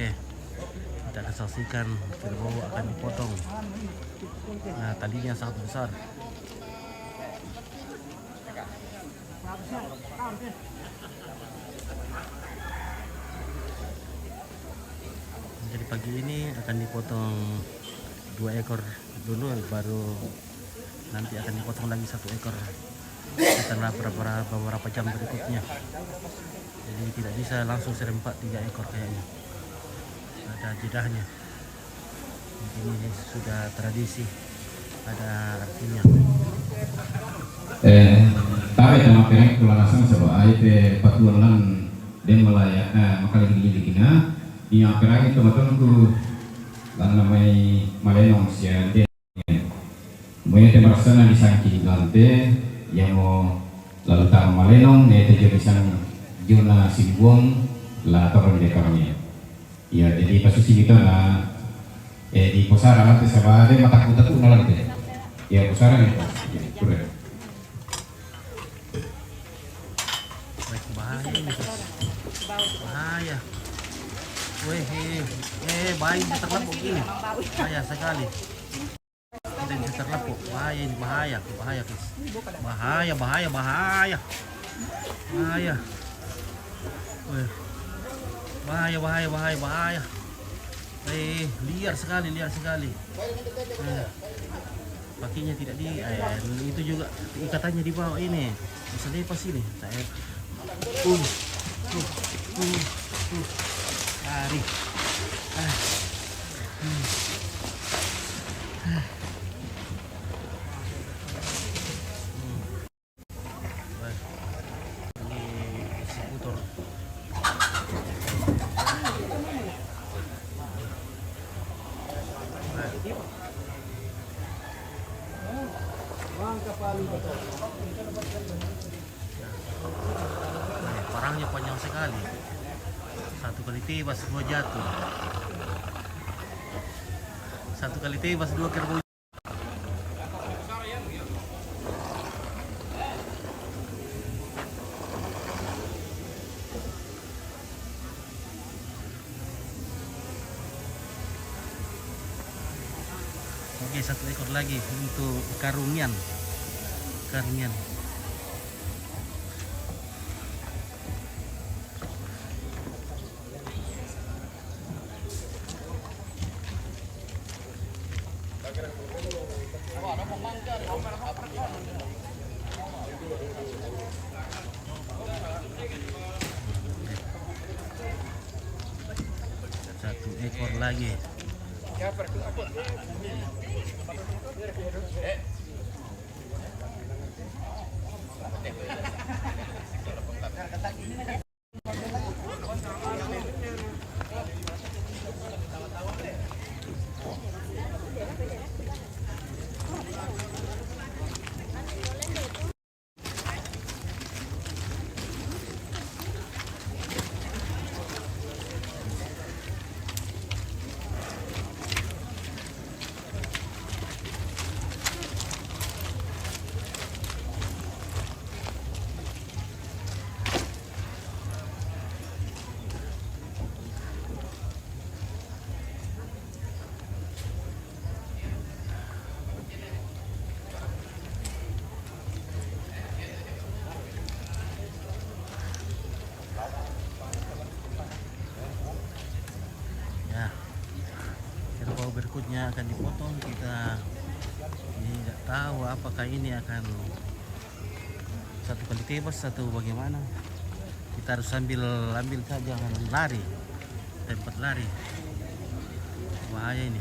Oke, kita akan saksikan kerbau akan dipotong. Nah, talinya sangat besar. Jadi pagi ini akan dipotong 2 ekor dulu, baru nanti akan dipotong lagi 1 ekor setelah beberapa jam berikutnya. Jadi tidak bisa langsung serempak 3 ekor kayaknya, ada jedahnya. Ini sudah tradisi, ada artinya. Tapi nama pengen kelanasan sebab IP patulan dan melayak makaling gini yang pengen teman-teman ku lang namay malenong siya dia mungkin teman-teman disangking gante yang mau lalu tak malenong nete jadi sang juna simbuang lah turun dekornya. Ya jadi posisi kita lah di pusara nanti sebab ada mata kuta tuh nalar deh. Ya pusara nih pas, ya kurang. Bahaya ini, bahaya. Weh, bahaya ini terlepuk ini, bahaya sekali. Ada yang terlepuk, bahaya ini, bahaya guys. Bahaya. Weh, bahaya. Liar sekali. Kakinya tidak itu juga ikatannya di bawah ini. Bisa lepas ini. Saya lari. Ini eksekutor. Parangnya panjang sekali. 1 kali tebas 2 jatuh. 1 kali tebas 2 kerbau. Oke, 1 ekor lagi untuk karungian. Satu ekor lagi. Kerbau berikutnya akan dipotong. Kita tidak tahu apakah ini akan 1 kali tebas atau bagaimana. Kita harus ambil saja, lari tempat lari. Bahaya ini.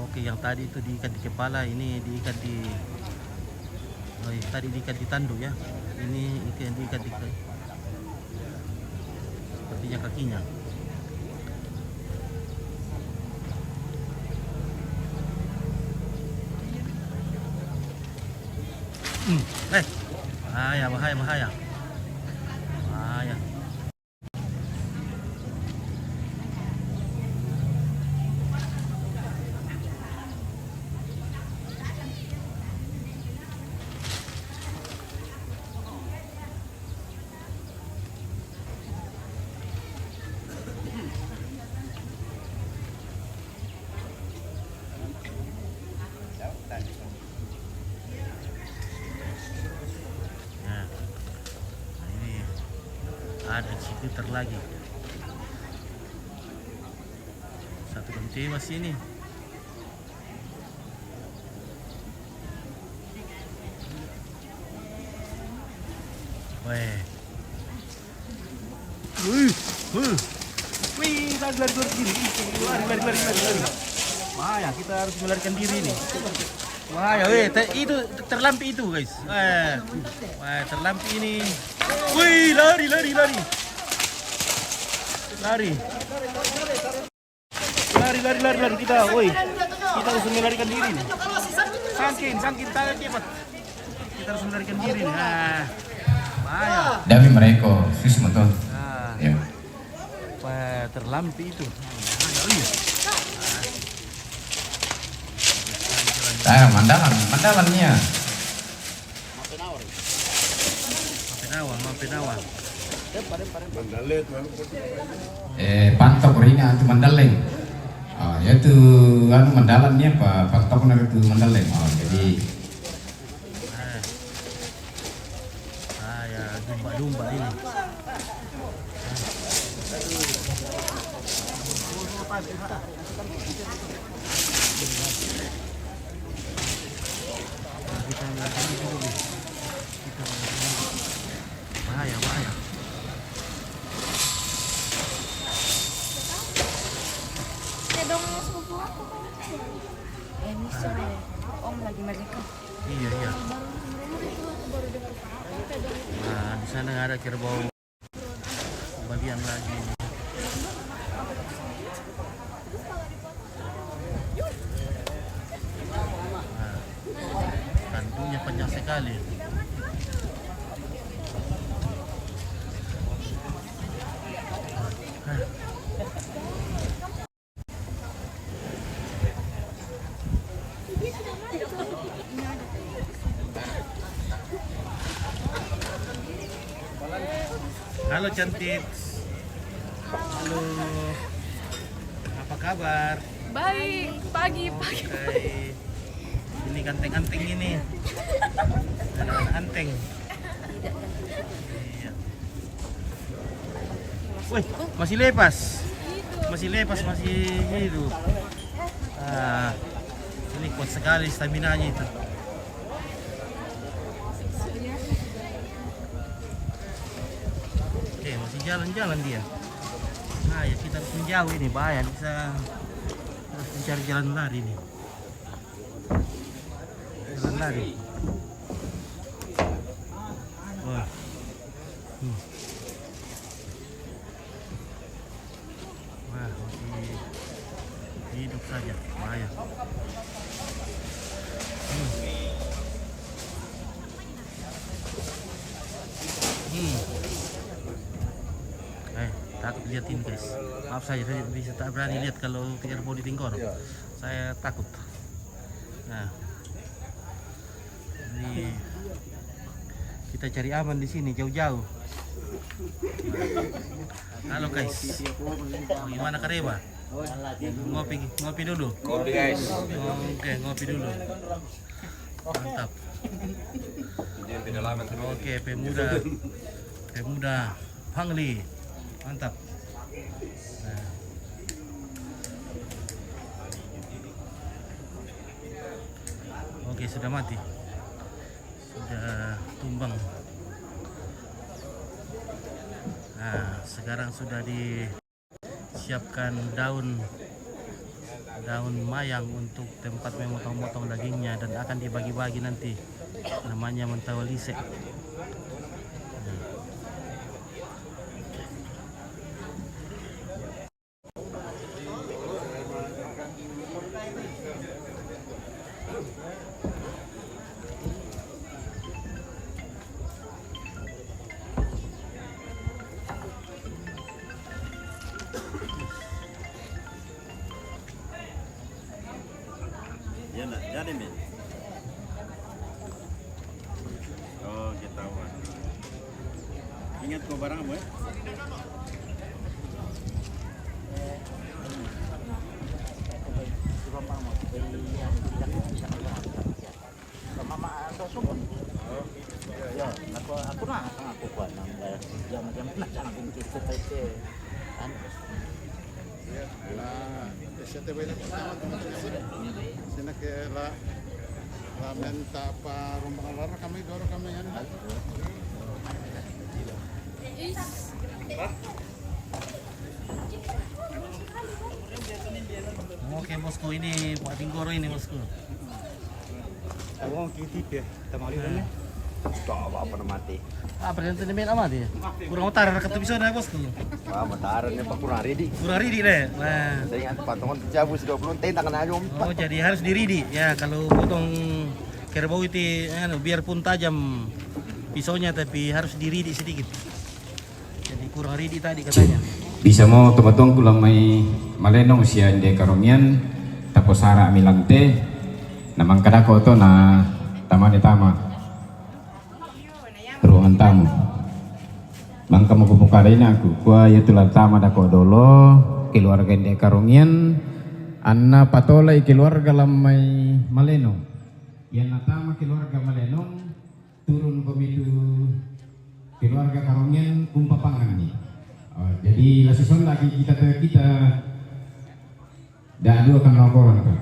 Oke, yang tadi itu diikat di kepala, ini diikat di tadi diikat di tanduk ya. Ini yang diikat di sepertinya kakinya. Bahaya. liter lagi. Satu kali tewas ini. Weh. Wih, lari diri. Lari. Bahaya, kita harus melarikan diri nih. Bahaya, itu terlampi itu guys. Wah, terlampi ini. Wih, lari. Lari kita, woi. Kita harus melarikan diri nih. Sangkin, tangan cepat. Kita harus melarikan diri nih. Nah, bahaya. Dami mereka, sus motor. Nah, Ya. wah, terlampi itu. Saya mandalannya. Mampin awal. Pantok rina itu mandaleng. Yaitu anu mandalannya pantok itu mandaleng. Jadi Ya domba ini. Kita lagi dulu. Bahaya. Dong sepupu aku. Ini sore Om lagi mereka. Iya. Baru dengar. Nah, di sana ada kerbau bagian lagi. Nah, kandunya panjang sekali. Halo cantik. Halo. Apa kabar? Baik, pagi. Oke. Ini ganteng-ganteng ini. Anak-anak anteng. Iya. Wih, masih lepas. Masih hidup. Ini kuat sekali stamina-nya itu. Oke, masih jalan-jalan dia. Nah, ya kita harus menjauh ini, bahaya bisa harus mencari jalan lari nih. Jalan lari. Wah. Wah, masih hidup saja, bahaya. Takut liatin guys. Maaf saya bisa tak berani lihat kalau kerbau di tingkor. Saya takut. Nah, ini kita cari aman di sini jauh-jauh. Halo guys. Gimana Kareba? Ngopi dulu. Kopi guys. Oke, ngopi dulu. Mantap. Oke, pemuda Pangli. Mantap. Nah. Oke, sudah mati. Sudah tumbang. Nah, sekarang sudah disiapkan daun mayang untuk tempat memotong-motong dagingnya dan akan dibagi-bagi nanti. Namanya mentawalise. Ya nak, jadi men. Oh, kita tahu. Ingat kau barangmu ya? Aku kuat nang jam-jam nak jangan pintu kita Siete banyak pertama teman-teman sini ke la menta pa rombongan lara kami doro kami yan. Oke bosku, ini Pak Tinggoro ini bosku. Awang kitip ya, tamali kan? Coba apa mati. Ah, berarti ini main amat ya. Kurang utara dekat episode ya bosku. Wah, mataran ni pak kurang ready. Kurang ridi deh. Nah. Dengan patungan cabus 20 ten tangan aja Oh, jadi harus diridi. Ya, kalau potong kerbau itu biarpun tajam pisaunya tapi harus diridi sedikit. Jadi kurang ridi tadi katanya. Bisa mo tumatong kulamay malenong siya de karongian tapos hara milante namang kadako to na tama ni tama ruangan tamu bangka magpupukara na aku kuya itulah tama dako dolo keluarga de karongian anna patolay keluarga lamay malenong yan na tama keluarga malenong turun komitu keluarga karongian umpapangan ni. Jadi la season lagi kita dah dua kan laporan kan.